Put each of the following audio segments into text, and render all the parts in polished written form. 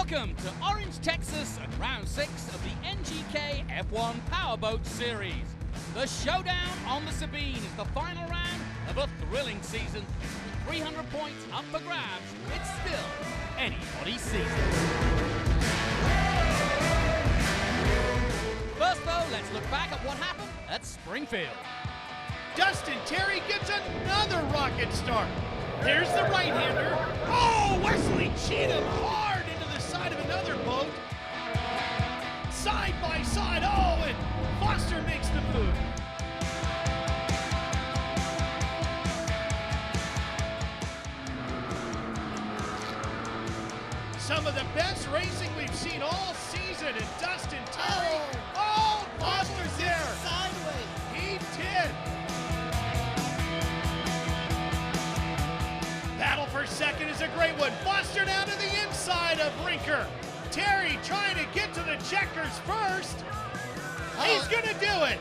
Welcome to Orange, Texas and round 6 of the NGK F1 Powerboat Series. The showdown on the Sabine is the final round of a thrilling season. With 300 points up for grabs, it's still anybody's season. First though, let's look back at what happened at Springfield. Dustin Terry gets another rocket start. There's the right-hander. Oh, Wesley Cheatham hard into the side of another boat. Side by side. Oh, and Foster makes the move. Some of the best racing we've seen all season, and Dustin Terry. Oh, Foster's there. Sideways. He did. Battle for second is a great one. Foster down to the inside of Rinker. Terry trying to get to the checkers first. He's going to do it.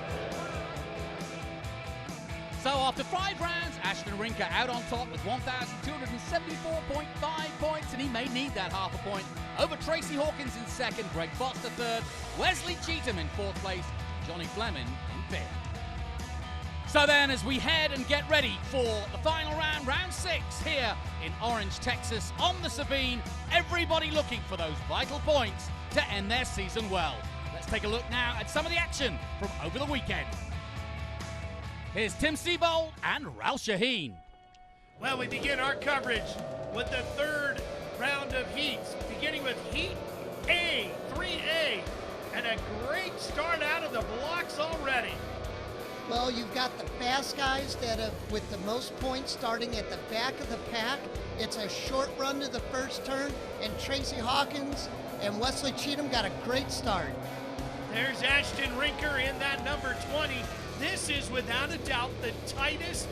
So after 5 rounds, Ashton Rinker out on top with 1,274.5 points, and he may need that half a point. Over Tracy Hawkins in second, Greg Foster third, Wesley Cheatham in fourth place, Johnny Fleming in fifth. So then, as we head and get ready for the final round, round 6 here in Orange, Texas, on the Sabine, everybody looking for those vital points to end their season well. Let's take a look now at some of the action from over the weekend. Here's Tim Sebold and Ralph Shaheen. Well, we begin our coverage with the third round of heats, beginning with Heat A, 3A, and a great start out of the blocks already. Well, you've got the fast guys that have, with the most points, starting at the back of the pack. It's a short run to the first turn, and Tracy Hawkins and Wesley Cheatham got a great start. There's Ashton Rinker in that number 20. This is without a doubt the tightest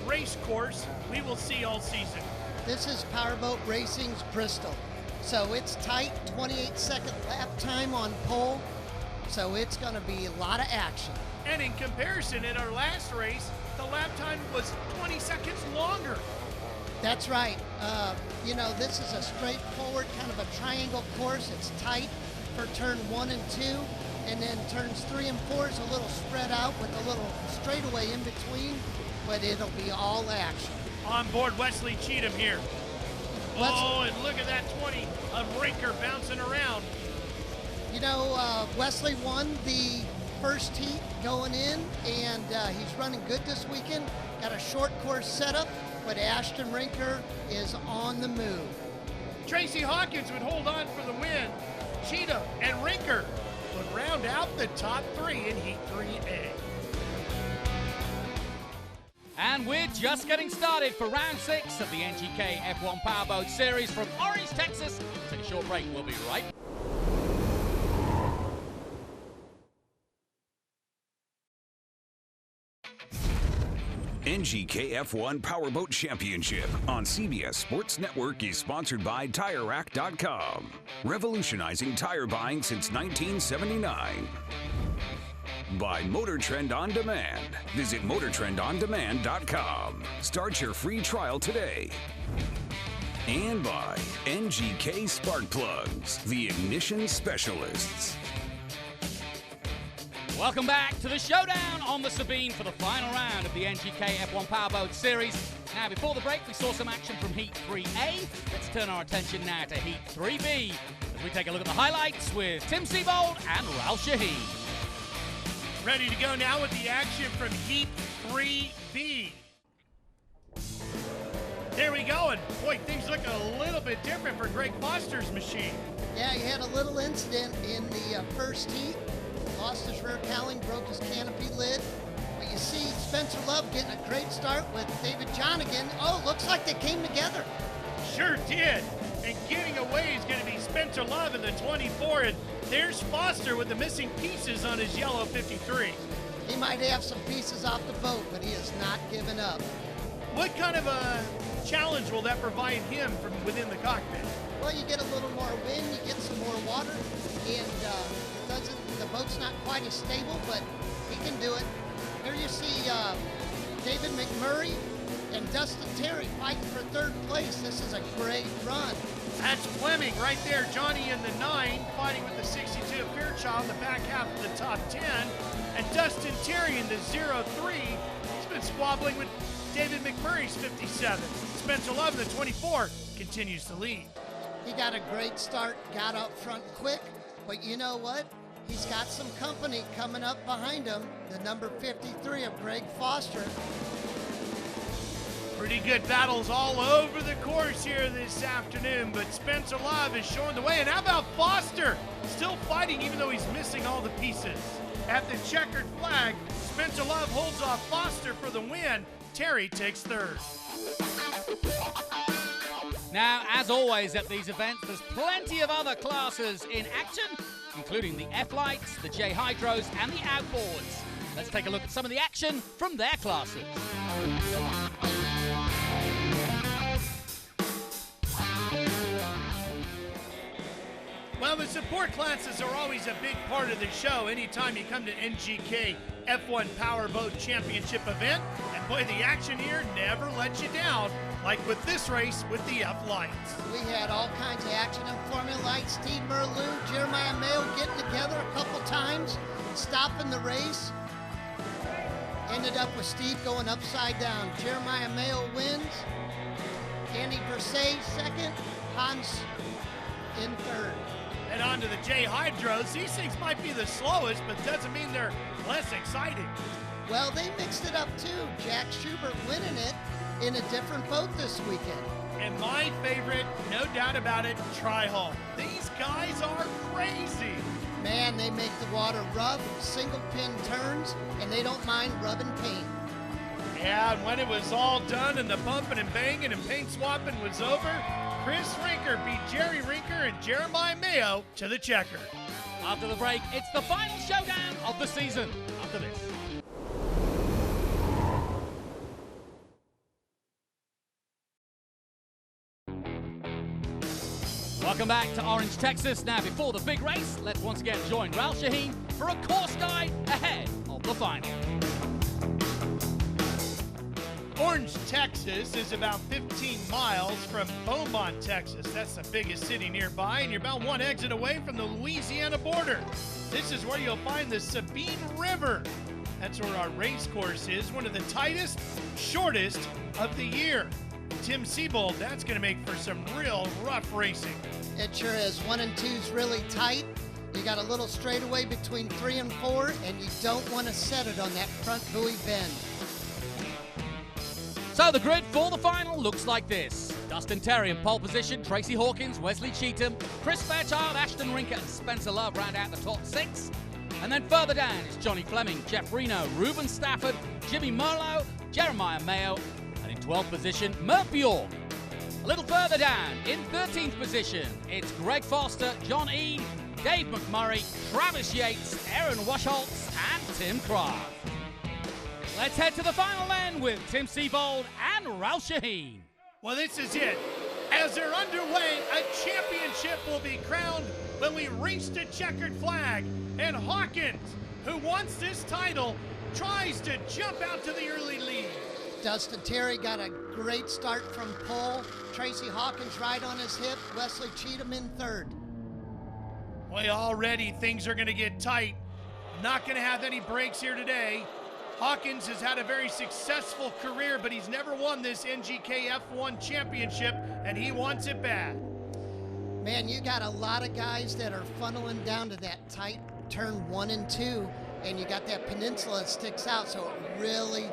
race course we will see all season. This is Powerboat Racing's Bristol. So it's tight, 28-second lap time on pole. So it's going to be a lot of action. And in comparison, in our last race, the lap time was 20 seconds longer. That's right. This is a straightforward kind of a triangle course. It's tight for turn 1 and 2, and then turns 3 and 4 is a little spread out with a little straightaway in between, but it'll be all action. On board Wesley Cheatham here. Oh, and look at that 20 of Rinker bouncing around. Wesley won the first heat going in, and he's running good this weekend. Got a short course setup, but Ashton Rinker is on the move. Tracy Hawkins would hold on for the win. Cheatham and Rinker would round out the top 3 in Heat 3A. And we're just getting started for round 6 of the NGK F1 Powerboat Series from Orange, Texas. Take a short break, we'll be right back. NGK F1 Powerboat Championship on CBS Sports Network is sponsored by TireRack.com, revolutionizing tire buying since 1979. By Motor Trend On Demand. Visit MotorTrendOnDemand.com. Start your free trial today. And by NGK Spark Plugs, the ignition specialists. Welcome back to the showdown on the Sabine for the final round of the NGK F1 Powerboat Series. Now, before the break, we saw some action from Heat 3A. Let's turn our attention now to Heat 3B as we take a look at the highlights with Tim Sebold and Ralph Shaheen. Ready to go now with the action from Heat 3B. There we go, and boy, things look a little bit different for Greg Foster's machine. Yeah, he had a little incident in the first heat. Lost his rear cowling, broke his canopy lid. But you see Spencer Love getting a great start with David Johnigan. Oh, looks like they came together. Sure did. And getting away is going to be Spencer Love in the 24. And there's Foster with the missing pieces on his yellow 53. He might have some pieces off the boat, but he is not giving up. What kind of a challenge will that provide him from within the cockpit? Well, you get a little more wind, you get some more water, and the boat's not quite as stable, but he can do it. Here you see David McMurray And Dustin Terry fighting for third place. This is a great run. That's Fleming right there. Johnny in the 9, fighting with the 62 of Fairchild in the back half of the top 10. And Dustin Terry in the 0-3. He's been squabbling with David McMurray's 57. Spencer Love in the 24 continues to lead. He got a great start, got up front quick, but you know what? He's got some company coming up behind him. The number 53 of Greg Foster. Pretty good battles all over the course here this afternoon, but Spencer Love is showing the way. And how about Foster? Still fighting even though he's missing all the pieces. At the checkered flag, Spencer Love holds off Foster for the win. Terry takes third. Now, as always at these events, there's plenty of other classes in action, including the F-Lights, the J-Hydros, and the Outboards. Let's take a look at some of the action from their classes. Well, the support classes are always a big part of the show anytime you come to NGK F1 Powerboat Championship event. And boy, the action here never lets you down, like with this race with the F-Lights. We had all kinds of action in Formula Light. Steve Merleau, Jeremiah Mayo getting together a couple times, stopping the race. Ended up with Steve going upside down. Jeremiah Mayo wins. Andy Versay second. Hans in third. And on to the J-Hydros. These things might be the slowest, but doesn't mean they're less exciting. Well, they mixed it up too. Jack Schubert winning it in a different boat this weekend. And my favorite, no doubt about it, Tri-Hull. These guys are crazy. Man, they make the water rough, single pin turns, and they don't mind rubbing paint. Yeah, and when it was all done and the bumping and banging and paint swapping was over, Chris Rinker beat Jerry Rinker and Jeremiah Mayo to the checker. After the break, it's the final showdown of the season. After this. Welcome back to Orange, Texas. Now, before the big race, let's once again join Ralph Shaheen for a course guide ahead of the final. Orange, Texas is about 15 miles from Beaumont, Texas. That's the biggest city nearby, and you're about one exit away from the Louisiana border. This is where you'll find the Sabine River. That's where our race course is, one of the tightest, shortest of the year. Tim Siebold, that's going to make for some real rough racing. It sure is. 1 and 2's really tight. You got a little straightaway between 3 and 4, and you don't want to set it on that front buoy bend. So the grid for the final looks like this. Dustin Terry in pole position, Tracy Hawkins, Wesley Cheatham, Chris Fairchild, Ashton Rinker, and Spencer Love round out the top 6. And then further down is Johnny Fleming, Jeff Reno, Ruben Stafford, Jimmy Merlot, Jeremiah Mayo, and in 12th position, Mert Bjork. A little further down, in 13th position, it's Greg Foster, John Eade, Dave McMurray, Travis Yates, Aaron Waschholtz, and Tim Kraft. Let's head to the final then with Tim Siebold and Ralph Shaheen. Well, this is it. As they're underway, a championship will be crowned when we reach the checkered flag. And Hawkins, who wants this title, tries to jump out to the early lead. Dustin Terry got a great start from pole. Tracy Hawkins right on his hip. Wesley Cheatham in third. Well, already things are going to get tight. Not going to have any breaks here today. Hawkins has had a very successful career, but he's never won this NGK F1 championship, and he wants it bad. Man, you got a lot of guys that are funneling down to that tight turn 1 and 2, and you got that peninsula that sticks out, so it really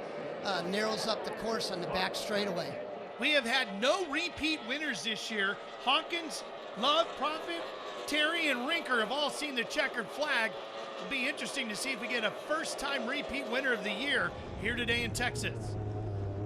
narrows up the course on the back straightaway. We have had no repeat winners this year. Hawkins, Love, Profit, Terry, and Rinker have all seen the checkered flag. It'll be interesting to see if we get a first-time repeat winner of the year here today in Texas.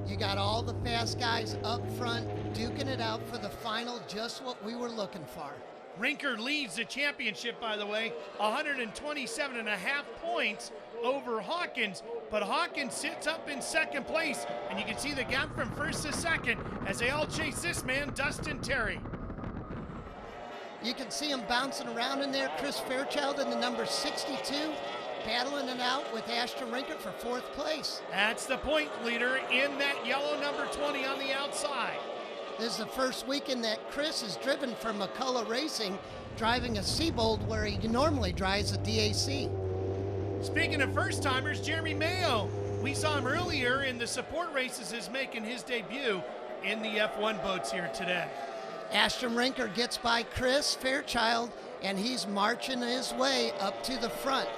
You got all the fast guys up front duking it out for the final, just what we were looking for. Rinker leads the championship, by the way, 127.5 points over Hawkins, but Hawkins sits up in second place, and you can see the gap from first to second as they all chase this man, Dustin Terry. You can see him bouncing around in there. Chris Fairchild in the number 62, battling it out with Ashton Rinker for 4th place. That's the point leader in that yellow number 20 on the outside. This is the first weekend that Chris has driven for McCullough Racing, driving a Seabold where he normally drives a DAC. Speaking of first-timers, Jeremy Mayo, we saw him earlier in the support races, is making his debut in the F1 boats here today. Ashton Rinker gets by Chris Fairchild, and he's marching his way up to the front.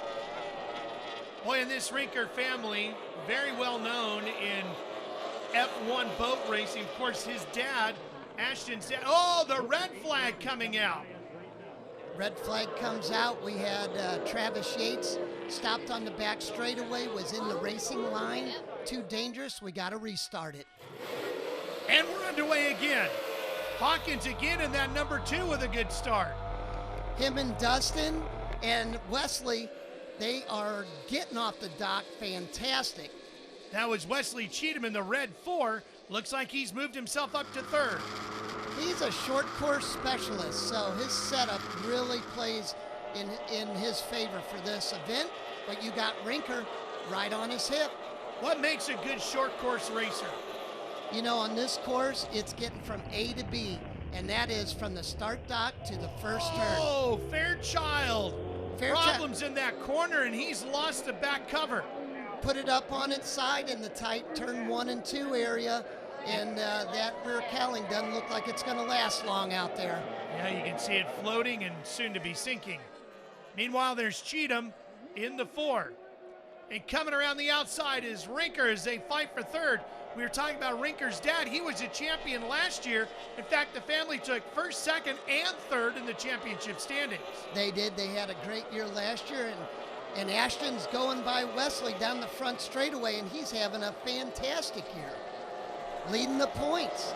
Boy, and this Rinker family, very well known in F1 boat racing. Of course, his dad, Ashton's dad. Oh, the red flag coming out. Red flag comes out. We had Travis Yates stopped on the back straightaway, was in the racing line. Too dangerous. We got to restart it. And we're underway again. Hawkins again in that number 2 with a good start. Him and Dustin and Wesley, they are getting off the dock fantastic. That was Wesley Cheatham in the red 4. Looks like he's moved himself up to 3rd. He's a short course specialist, so his setup really plays in his favor for this event. But you got Rinker right on his hip. What makes a good short course racer? You know, on this course, it's getting from A to B, and that is from the start dock to the first turn. Oh, Fairchild. Problems in that corner, and he's lost the back cover. Put it up on its side in the tight turn 1 and 2 area, and that rear cowling doesn't look like it's going to last long out there. Yeah, you can see it floating and soon to be sinking. Meanwhile, there's Cheatham in the 4. And coming around the outside is Rinker as they fight for 3rd. We were talking about Rinker's dad. He was a champion last year. In fact, the family took 1st, 2nd, and 3rd in the championship standings. They did. They had a great year last year, and Ashton's going by Wesley down the front straightaway, and he's having a fantastic year, leading the points.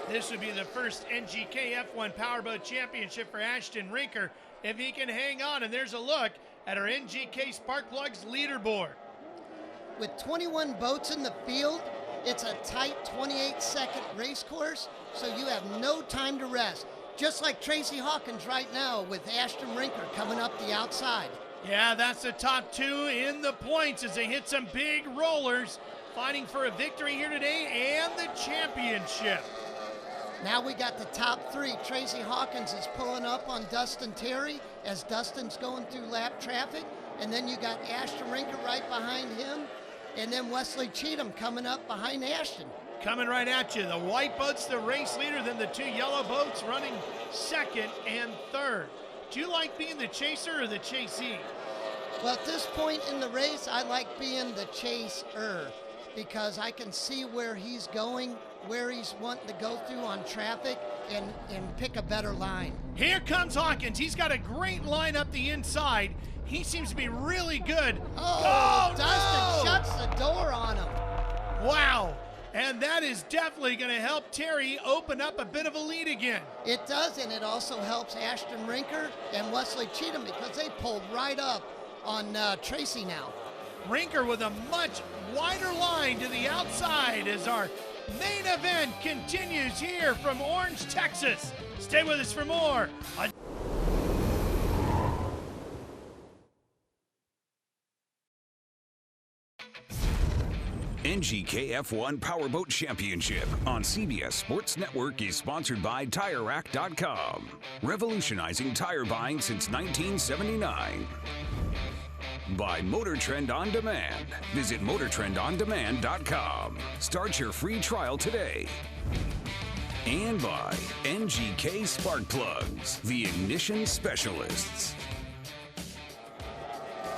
This would be the first NGK F1 Powerboat Championship for Ashton Rinker if he can hang on. And there's a look at our NGK Spark Plugs leaderboard. With 21 boats in the field, it's a tight 28-second race course, so you have no time to rest. Just like Tracy Hawkins right now with Ashton Rinker coming up the outside. Yeah, that's the top 2 in the points as they hit some big rollers, fighting for a victory here today and the championship. Now we got the top 3. Tracy Hawkins is pulling up on Dustin Terry as Dustin's going through lap traffic. And then you got Ashton Rinker right behind him. And then Wesley Cheatham coming up behind Ashton. Coming right at you. The white boat's the race leader, then the 2 yellow boats running 2nd and 3rd. Do you like being the chaser or the chasee? Well, at this point in the race, I like being the chaser because I can see where he's going, where he's wanting to go through on traffic, and pick a better line. Here comes Hawkins. He's got a great line up the inside. He seems to be really good. Oh, Dustin shuts the door on him. Wow. And that is definitely going to help Terry open up a bit of a lead again. It does, and it also helps Ashton Rinker and Wesley Cheatham because they pulled right up on Tracy now. Rinker with a much wider line to the outside as our main event continues here from Orange, Texas. Stay with us for more. NGK F1 Powerboat Championship on CBS Sports Network is sponsored by TireRack.com. Revolutionizing tire buying since 1979. By Motor Trend On Demand. Visit MotorTrendOnDemand.com. Start your free trial today. And by NGK Spark Plugs, the ignition specialists.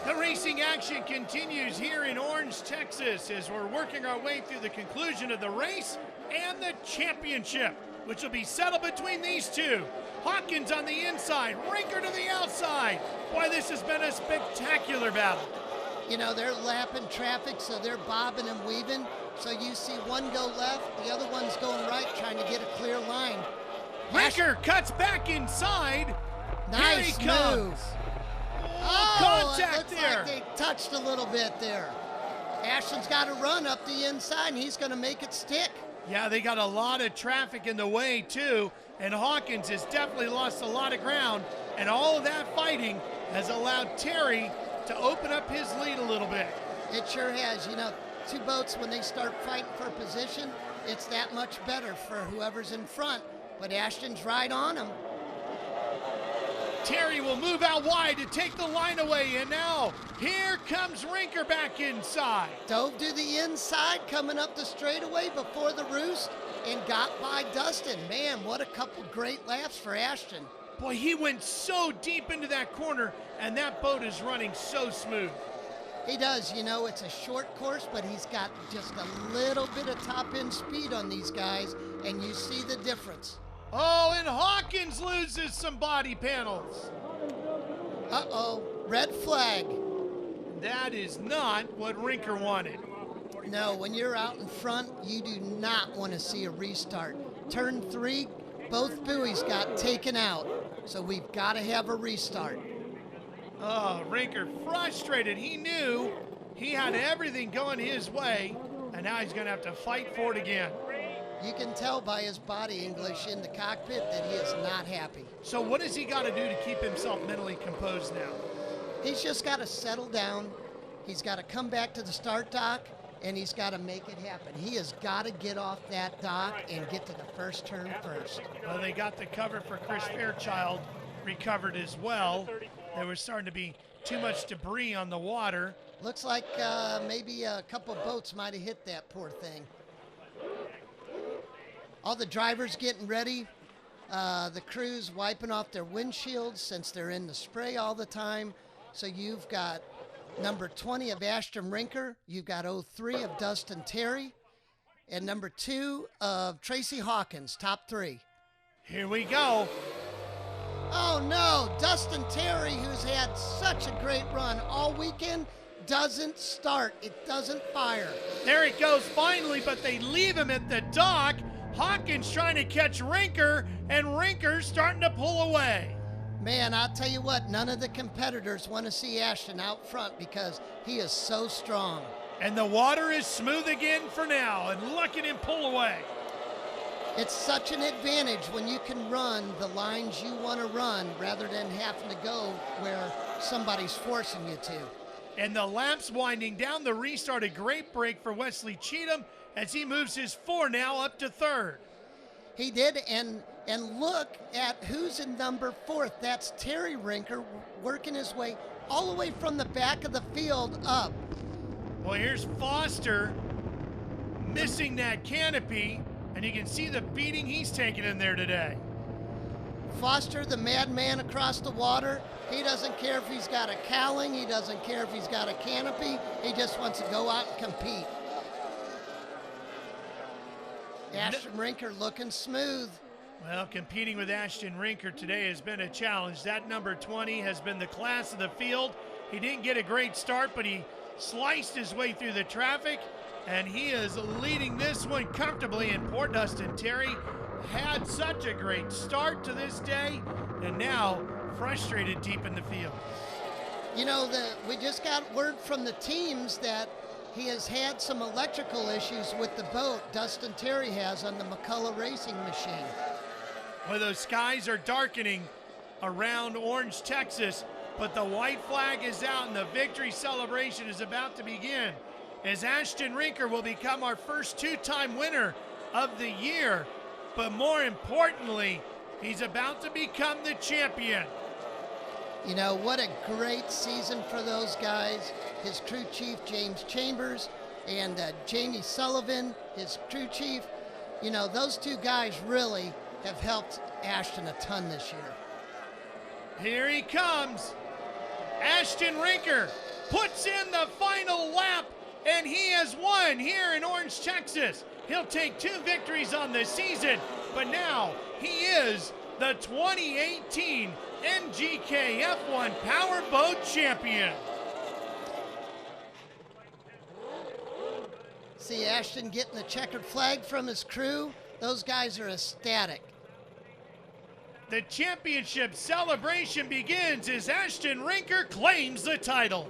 The racing action continues here in Orange, Texas, as we're working our way through the conclusion of the race and the championship, which will be settled between these 2. Hawkins on the inside, Rinker to the outside. Boy, this has been a spectacular battle. You know, they're lapping traffic, so they're bobbing and weaving. So you see one go left, the other one's going right, trying to get a clear line. Rinker cuts back inside. Nice Here he comes. move. Contact it looks there. like they touched a little bit there. Ashton's got to run up the inside, and he's going to make it stick. Yeah, they got a lot of traffic in the way, too. And Hawkins has definitely lost a lot of ground. And all of that fighting has allowed Terry to open up his lead a little bit. It sure has. You know, two boats, when they start fighting for position, it's that much better for whoever's in front. But Ashton's right on him. Terry will move out wide to take the line away, and now here comes Rinker back inside. Dove to the inside, coming up the straightaway before the roost, and got by Dustin. Man, what a couple great laps for Ashton. Boy, he went so deep into that corner, and that boat is running so smooth. He does. You know, it's a short course, but he's got just a little bit of top-end speed on these guys, and you see the difference. Oh, and Hawkins loses some body panels. Uh-oh, red flag. That is not what Rinker wanted. No, when you're out in front, you do not want to see a restart. Turn 3, both buoys got taken out, so we've got to have a restart. Oh, Rinker frustrated. He knew he had everything going his way, and now he's going to have to fight for it again. You can tell by his body English in the cockpit that he is not happy. So what has he got to do to keep himself mentally composed now? He's just got to settle down. He's got to come back to the start dock, and he's got to make it happen. He has got to get off that dock and get to the first turn first. Well, they got the cover for Chris Fairchild recovered as well. There was starting to be too much debris on the water. Looks like maybe a couple boats might have hit that poor thing. All the drivers getting ready. The crew's wiping off their windshields since they're in the spray all the time. So you've got number 20 of Ashton Rinker. You've got 03 of Dustin Terry. And number 2 of Tracy Hawkins, top 3. Here we go. Oh no, Dustin Terry, who's had such a great run all weekend, doesn't start. It doesn't fire. There it goes finally, but they leave him at the dock. Hawkins trying to catch Rinker, and Rinker's starting to pull away. Man, I'll tell you what, none of the competitors want to see Ashton out front because he is so strong. And the water is smooth again for now, and look at him pull away. It's such an advantage when you can run the lines you want to run rather than having to go where somebody's forcing you to. And the laps winding down, the restart, a great break for Wesley Cheatham as he moves his 4 now up to 3rd. He did, and look at who's in number 4th. That's Terry Rinker working his way all the way from the back of the field up. Well, here's Foster missing that canopy, and you can see the beating he's taking in there today. Foster, the madman across the water, he doesn't care if he's got a cowling, he doesn't care if he's got a canopy, he just wants to go out and compete. Ashton Rinker looking smooth. Well, competing with Ashton Rinker today has been a challenge. That number 20 has been the class of the field. He didn't get a great start, but he sliced his way through the traffic, and he is leading this one comfortably. And poor Dustin Terry had such a great start to this day, and now frustrated deep in the field. You know, we just got word from the teams that he has had some electrical issues with the boat. Dustin Terry has on the McCullough racing machine. Well, those skies are darkening around Orange, Texas, but the white flag is out and the victory celebration is about to begin as Ashton Rinker will become our first 2-time winner of the year. But more importantly, he's about to become the champion. You know, what a great season for those guys. His crew chief, James Chambers, and Jamie Sullivan, his crew chief. You know, those two guys really have helped Ashton a ton this year. Here he comes. Ashton Rinker puts in the final lap, and he has won here in Orange, Texas. He'll take 2 victories on the season, but now he is the 2018 NGK F1 Powerboat champion. See Ashton getting the checkered flag from his crew. Those guys are ecstatic. The championship celebration begins as Ashton Rinker claims the title.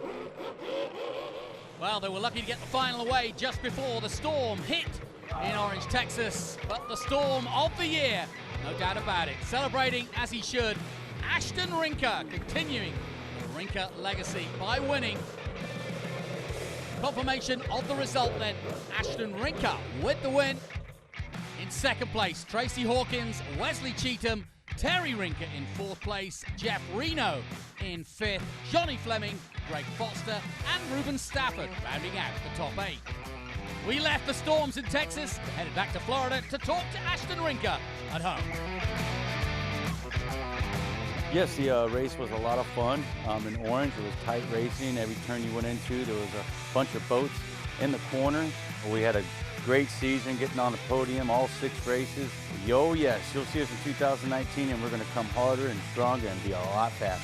Well, they were lucky to get the final away just before the storm hit in Orange, Texas. But the storm of the year, no doubt about it. Celebrating as he should. Ashton Rinker continuing the Rinker legacy by winning. Confirmation of the result then, Ashton Rinker with the win. In second place, Tracy Hawkins, Wesley Cheatham, Terry Rinker in fourth place, Jeff Reno in fifth, Johnny Fleming, Greg Foster, and Ruben Stafford rounding out the top 8. We left the Storms in Texas, headed back to Florida to talk to Ashton Rinker at home. Yes, the race was a lot of fun. In Orange, it was tight racing. Every turn you went into, there was a bunch of boats in the corner. We had a great season, getting on the podium, all 6 races. Yo, yes, you'll see us in 2019, and we're going to come harder and stronger and be a lot faster.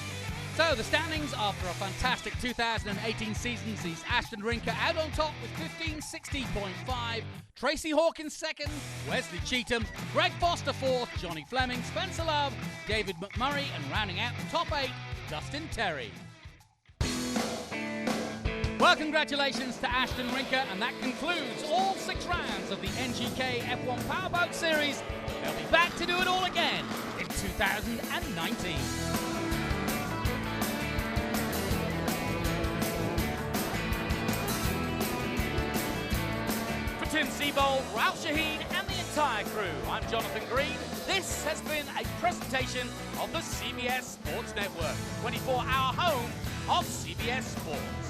So the standings after a fantastic 2018 season sees Ashton Rinker out on top with 1560.5, Tracy Hawkins second, Wesley Cheatham, Greg Foster fourth, Johnny Fleming, Spencer Love, David McMurray, and rounding out the top 8, Dustin Terry. Well, congratulations to Ashton Rinker, and that concludes all 6 rounds of the NGK F1 Powerboat Series. They'll be back to do it all again in 2019. Tim Seabold, Ralph Shaheen, and the entire crew. I'm Jonathan Green. This has been a presentation of the CBS Sports Network, 24-hour home of CBS Sports.